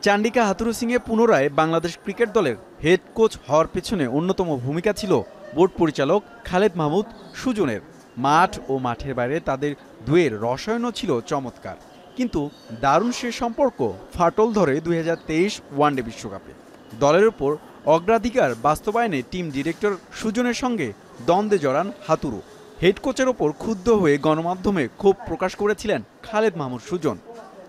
চান্ডিকা হাথুরু সিংয়ে পুনরায় বাংলাদেশ ক্রিকেট দলের head coach হওয়ার পেছনে অন্যতম ভূমিকা ছিল বোর্ড পরিচালক খালেদ মাহমুদ সুজনের। মাঠ ও মাঠের বাইরে তাদের দুয়ের রসায়নও ছিল চমৎকার, কিন্তু দারুণ সে সম্পর্ক ফাটল ধরে 2023 ওয়ানডে বিশ্বকাপে। দলের উপর অগ্রাধিকার বাস্তবায়নে টিম ডিরেক্টর সুজনের সঙ্গে দ্বন্দ্বে জড়ান হাথুরু। হেড কোচের ওপর ক্ষুব্ধ হয়ে গণমাধ্যমে ক্ষোভ প্রকাশ করেছিলেন খালেদ মাহমুদ সুজন।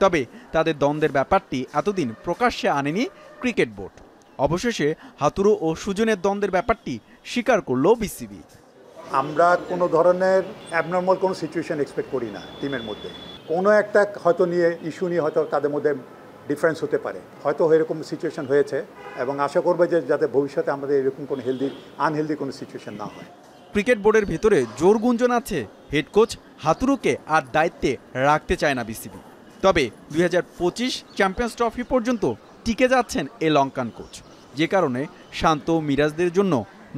তবে তাদের দ্বন্দ্বের ব্যাপারটি এতদিন প্রকাশ্যে আনেনি ক্রিকেট বোর্ড। অবশেষে হাথুরু ও সুজনের দ্বন্দ্বের ব্যাপারটি স্বীকার করল বিসিবি। আমরা কোনো ধরনের অ্যাবনর্মাল কোনো সিচুয়েশন এক্সপেক্ট করি না টিমের মধ্যে। কোনো একটা হয়তো ইস্যু নিয়ে হয়তো তাদের মধ্যে ডিফারেন্স হতে পারে, হয়তো এরকম সিচুয়েশন হয়েছে, এবং আশা করবে যে যাতে ভবিষ্যতে আমাদের এরকম কোনো আনহেলদি কোনো সিচুয়েশন না হয়। ক্রিকেট বোর্ডের ভেতরে জোর গুঞ্জন আছে হেড কোচ হাথুরুকে আর দায়িত্বে রাখতে চায় না বিসিবি। তবে 2025 চ্যাম্পিয়ন্স ট্রফি পর্যন্ত টিকে যাচ্ছেন এ লঙ্কান কোচ, যে কারণে শান্ত মিরাজদের জন্য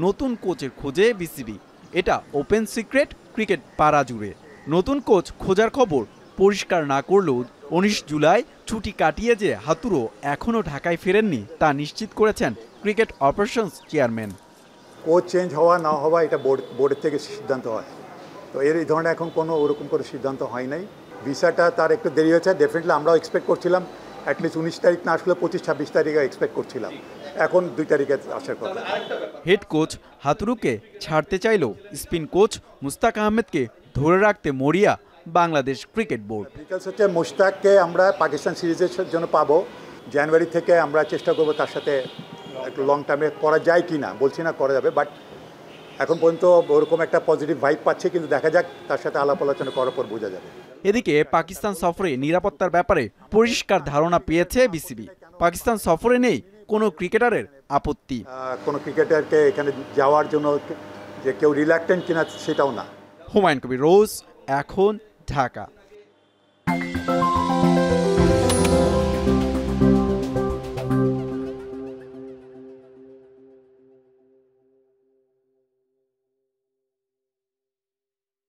নতুন কোচের খোঁজে বিসিবি। এটা ওপেন সিক্রেট ক্রিকেট পাড়া জুড়ে। নতুন কোচ খোঁজার খবর পরিষ্কার না করলেও 19 জুলাই ছুটি কাটিয়ে যে হাথুরু এখনও ঢাকায় ফেরেননি তা নিশ্চিত করেছেন cricket operations chairman. Coach change হওয়া না হওয়া এটা বোর্ডের থেকে সিদ্ধান্ত হয়, তো এই ধরনের এখন কোনো ওরকম কোনো সিদ্ধান্ত হয় নাই। ভিসাটা তার একটু দেরি হয়েছে, ডেফিনেটলি আমরাও এক্সপেক্ট করছিলাম অ্যাটলিস্ট 19 তারিখ না আসলে 25-26 তারিখে এক্সপেক্ট করছিলাম, এখন 2 তারিখে আসার কথা। হেড কোচ হাথুরুকে ছাড়তে চাইলেও স্পিন কোচ মুস্তাক আহমেদকে ধরে রাখতে মরিয়া বাংলাদেশ ক্রিকেট বোর্ড। ডিটেলস হচ্ছে মুস্তাককে আমরা পাকিস্তান সিরিজের জন্য পাবো, জানুয়ারি থেকে আমরা চেষ্টা করবো তার সাথে একটু লং টার্মে করা যায় কি না, বলছি না করা যাবে, বাট এখন পর্যন্ত ওরকম একটা পজিটিভ ভাইব পাচ্ছে, কিন্তু দেখা যাক তার সাথে আলাপ আলোচনা করার পর বোঝা যাবে। এদিকে পাকিস্তান সফরে নিরাপত্তার ব্যাপারে পরিষ্কার ধারণা পেয়েছে বিসিবি। পাকিস্তান সফরে নেই কোনো ক্রিকেটারের আপত্তি। কোনো ক্রিকেটারকে এখানে যাওয়ার জন্য যে কেউ রিল্যাক্টেন্ট কিনা সেটাও না। হুমায়ুন কবির রোজ, এখন, ঢাকা।